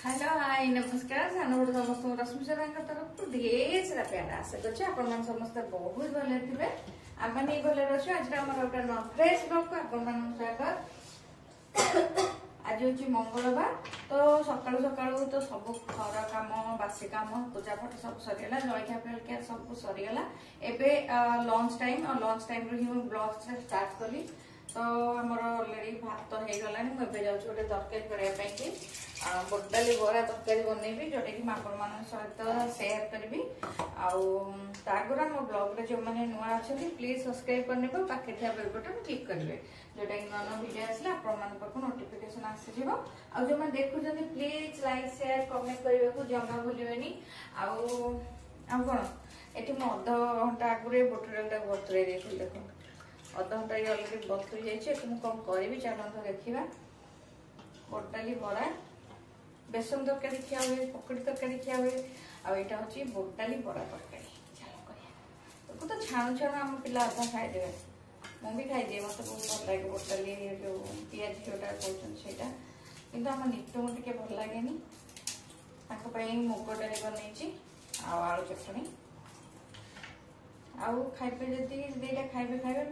Hello hi नमस्कार सानोड समस्त रश्मिशा तरफ ढेर सारा प्यार आशा कर समस्त बहुत भले थे आम भले अच्छे आज गोटे फ्रेश ब्लॉग को आपण स्वागत। आज हूँ मंगलवार तो सकालू सकालू तो सब घर कम बासी कम पूजा पाठ सब सरीगला जलखिया फलखिया सब सरीगला एवं लंच टाइम और लंच टाइम रू ब्लॉग स्टार्ट कली तो आमर अलरेडी भात हो गला मुझे जाऊँ गोटे तरकारी करने बुटडाली बरा तरकारी बनैबी जोटा कि आपण मान सहित सेयार करी आगुरा मो ब्लॉग रे जो मैंने नुआ अच्छा प्लीज सब्सक्राइब करने पाखे बेल बटन क्लिक करेंगे जोटा कि नुआ वीडियो आसला आप नोटिफिकेशन आसीज आ जो मैंने देखुं प्लीज लाइक शेयर कमेंट करने को जमा भूलें कौन ये अध घंटा आगे बुटडाल बतुरे देखी देख अध घंटा ये अलरेडी बतुरी जाइए कौन करी चलते देखा बुटडाली बरा बेसन तरकारी खिया हुए पकड़ी तरकारी खिया हुए आईटा हूँ बुटडाली बरा तरकारी चलो तो छाणु छाणु आम पिला अधा खाईदे मुझे खाईदिए मत बहुत भल लगे बुटडाली जो पिज जोटा कहते कि आम नितू टे भल लगे मुग डाली बनई आलू चटनी आउ खाइबे जदि दीटा खाइबे खाइबे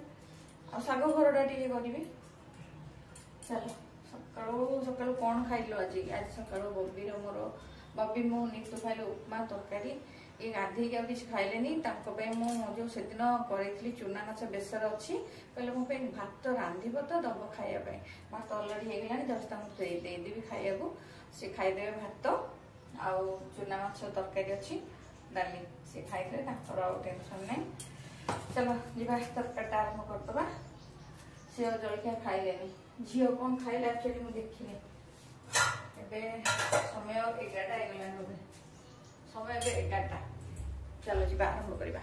आ साग घरटा टे करी चलो सकालू सकालू कौन खाइल आज आज सकालू बबी मोर बबी मो नीतू खाइल उपमा तरकारी ये गाधे कि खाइले जो से दिन करी चूना माछ बेसर अच्छी कहले मो भात रांधिब तो दब खायापी भात अलरेडी होगा जस्ट देदेवी खाया सी खाईदे भात आउ चूना माछ तरकारी अच्छी डाली सी खाइदे टेंशन नहीं। चलो जीवा तरकारी आरम्भ करदे सी जलखिया खाइले झील कौन खाइले एक्चुअली मुझे देखनी समय 11टा होगा समय 11टा चलो जी आरंभ करवा।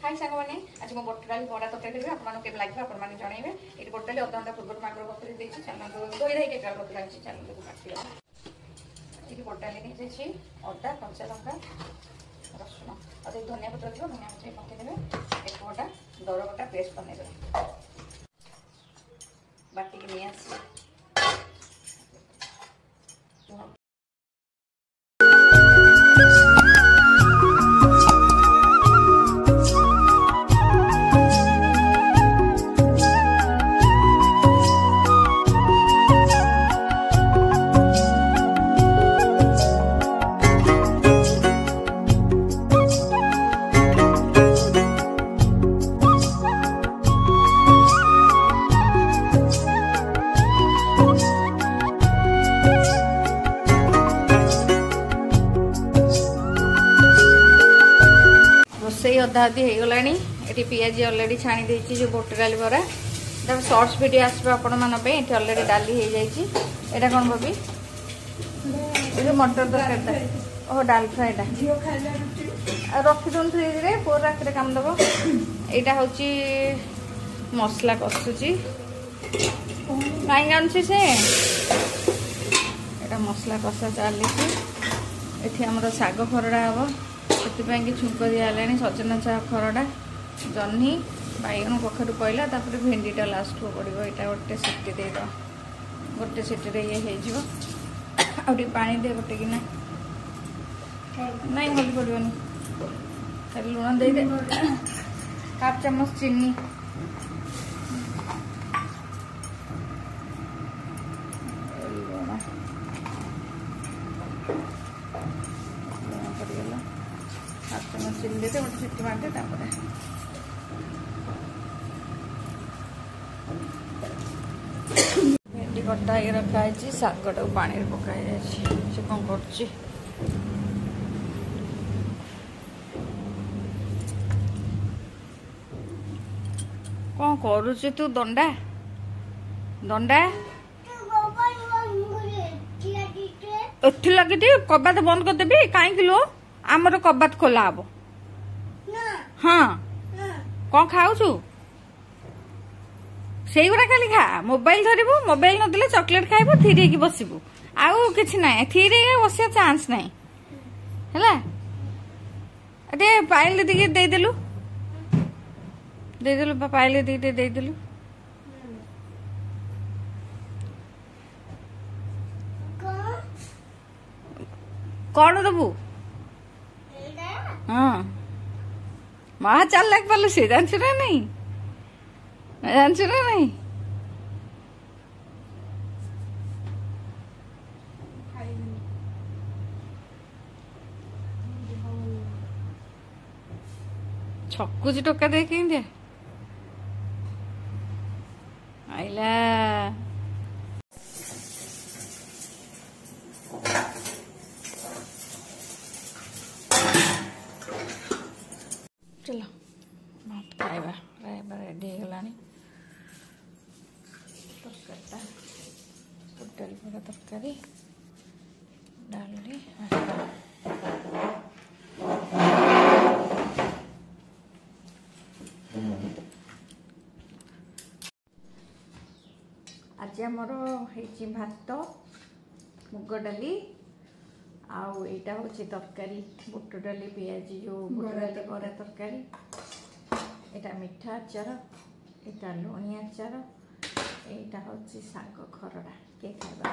हाय सांग मैंने आज मुझे बुटडाली बड़ा तरकारी करी आपके लगे आपने जनइबे ये बुटडाली अध घंटा पूर्व आगे बतुरी देती चलो धोई धाई के बतुरा चलो काटिया ये बुटडाली नहीं जाइए अदा कंचा लंका रसुण और धनिया पत्र थी धनिया पत्र पकईदे एक गोटा दर गोटा पेस्ट बनईदे बाटिक नहीं आस अधा अधी हो गला ये पिज अलरेडी छाणी देती जो बुटडाली बरा सर्ट्स वीडियो आसो आपण मानी अलरेडी डाली हो जाए कौन भाभी ये मटर तरकारी ओह डाल फ्राएटा रखीदन फ्रिज में पुअर रात काम दब यहाँ हूँ मसला कषुची कहीं आनुची से मसला कषा चली आमर शाग खरड़ा हम से छुंक दिहला सजना चा खरड़ा जह्नी बैगन कखारू पड़ा भेंडीटा लास्ट को पड़ो यहाँ गोटे सीटी दे गोटे सीटी ये हो पानी दे गोटे कि नहीं हल्दी पड़ोनी खाली लुण दे हाफ चामच चीनी चिल्ली दे गोटे सीटी मार दे भेंडी कटा रखाई शागटा पानी पकाई से कौन कर कौन करुच तू दंडा दंडा एठी लगी कबाट बंद करदेवी कहीं लो आमर कबाट खोला हम हाँ कौन खाऊ से गुड़ा खाली खा मोबाइल धरबू मोबाइल नदेले चॉकलेट खाइबू थीरे की बसबू आउ किछि नाही थीरे बसिया चांस नाही हैला अरे पाइल दिके दे देलु पाइल दिके दे देलु कौन दबू हाँ माँ चाल लाग पालू से जानछु ना नहीं जानछु ना नहीं छक्कुची टोका दे के आइला चलो भात खाइबा रेडी हो गलानी तरकारीटा पोटल पका तरकारी डाली आज आमर है भात मुग डाली आउ एटा होची तरकारी बुट डाली पियाज जो बुट डाली बरा तरकारी एटा मीठा आचार एटा लुणी आचार एटा होची साग खरड़ा के खाइबा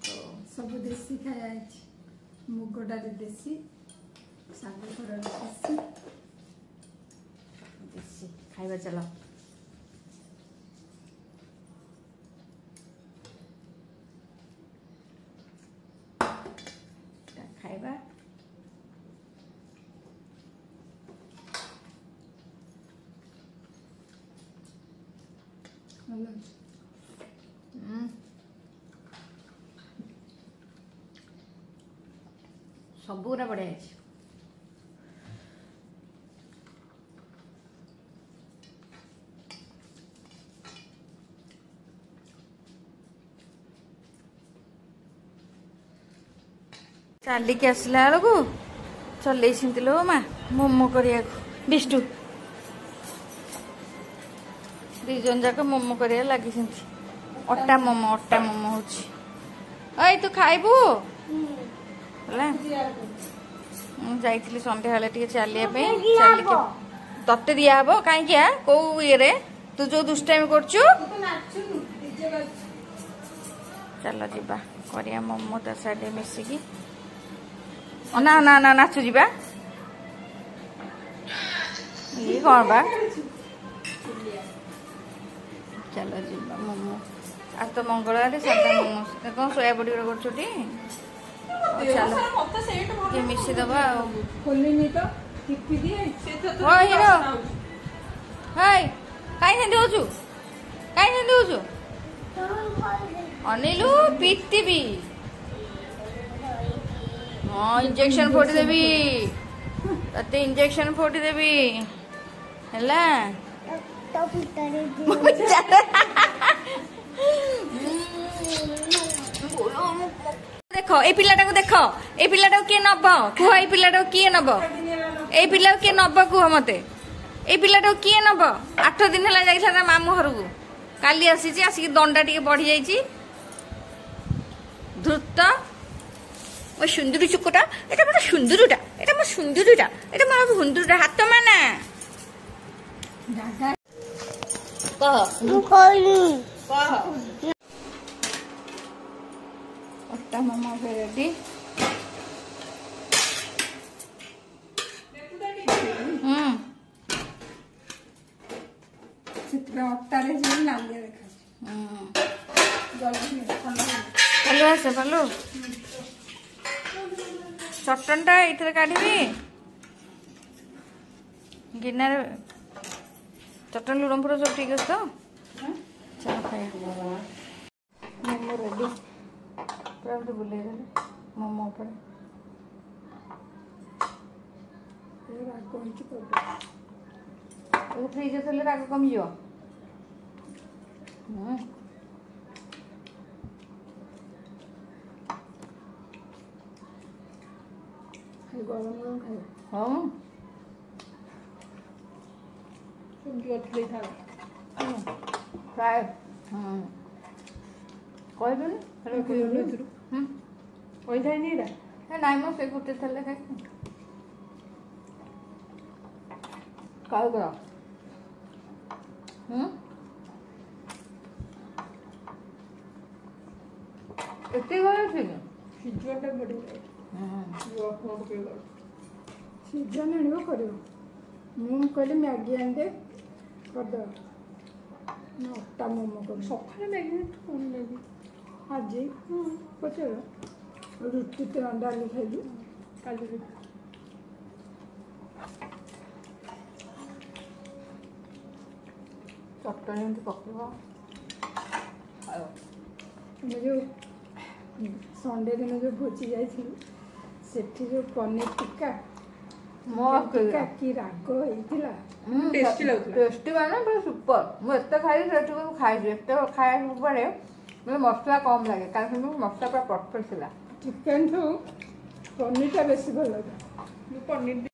तो सब देसी खाया मुग डाली देसी साग खरड़ा देसी देसी खाइबा चलो खाइबा सबूरा बढ़िया है चालिक आसला बेलू चल लो माँ मोमो करिया बिष्टु दीजन जाक मोमो करिया लगी अटा मोमो हो तू खाइबू जाइली संध्या टे चलिया तत्ते दिया हम कहीं कौ ये तू जो दुष्टाइम कर चल जीवा करिया मोमो ता साइड मिसिकी ना ना ना नाचु जीवा ये कौन बा चलो जीवा मोमो आज तो मंगलवार सादा मोमो कौन सोया बड़ी कर चलो ये मिसी दबा हिरो हाय कहीं दौचु कहीं दौचु अनिलु पीती भी हाँ इंजेक्शन फोड़ी देवी तते इंजेक्शन फोड़ी देवी हैला देखो ए पिलाटा को देखो ए पिलाटा को किए नब कुह ए पिलाटा को किए नब ए पिला किए नब कुह मते ए पिलाटा को किए नब 8 दिन है जाइला मामू घर को काली आसी आसिक दंडा टे बढ़ी जाइए धृत मो सुंदरी चुकुटा एटा मोर सुंदरीटा एटा मो सुंदरीटा एटा मोर सुंदरीटा हाथ माना अट्टा मोमो रेडी अट्टारे नालिया भलो आसे भलो चटनटा ये काढ़ी गिनार चटन लुण पूरा सब ठीक अच्छे तो चलो खाया मोमो रेडी पूरा बुले मोमो पर फ्रिज थे राग कमी गरम गरम खाए हाँ फ्राए नाई मो से गोटे थले खाई काय करा एते गरम सिजुआटा बढ़िया ସିଜନ୍ ଆଣିବ କରିବ। ମୁଁ କହିଲି ମ୍ୟାଗି ଆଣିଦେ କରିଦେବ। ମୁଁ ଅଟା ମୋମୋ କରିବି ସକାଳେ ମ୍ୟାଗି କଣ ମ୍ୟାଗି ଆଜି। ପଚାର ରୁଟି ତ ଡାଲି ଖାଇଲି। କାଲି ଚଟଣି ଏମିତି ପକେଇବ ଖାଇବ। ଆମେ ଯେଉଁ ସଣ୍ଡେ ଦିନ ଯେଉଁ ଭୋଜି ଯାଇଥିଲୁ ସେଠି ଯେଉଁ ପନିର ଟିକା ଟିକା କି ରାଗ ହେଇଥିଲା। ଟେଷ୍ଟି ଲାଗୁଥିଲା। ଟେଷ୍ଟି ମାନେ ପୁରା ସୁପର। ମୁଁ ଏତେ ଖାଇଲି ସେଠି ଖାଇଛି ଏତେ ଖାଇବା ପରେ ମାନେ ମସଲା କମ୍ ଲାଗେ କାରଣ କିନ୍ତୁ ମସଲା ପୁରା ପରଫେକ୍ଟ ଥିଲା। ଚିକେନ୍ ଠୁ ପନିରଟା ବେଶୀ ଭଲ ଲାଗେ। ପନିର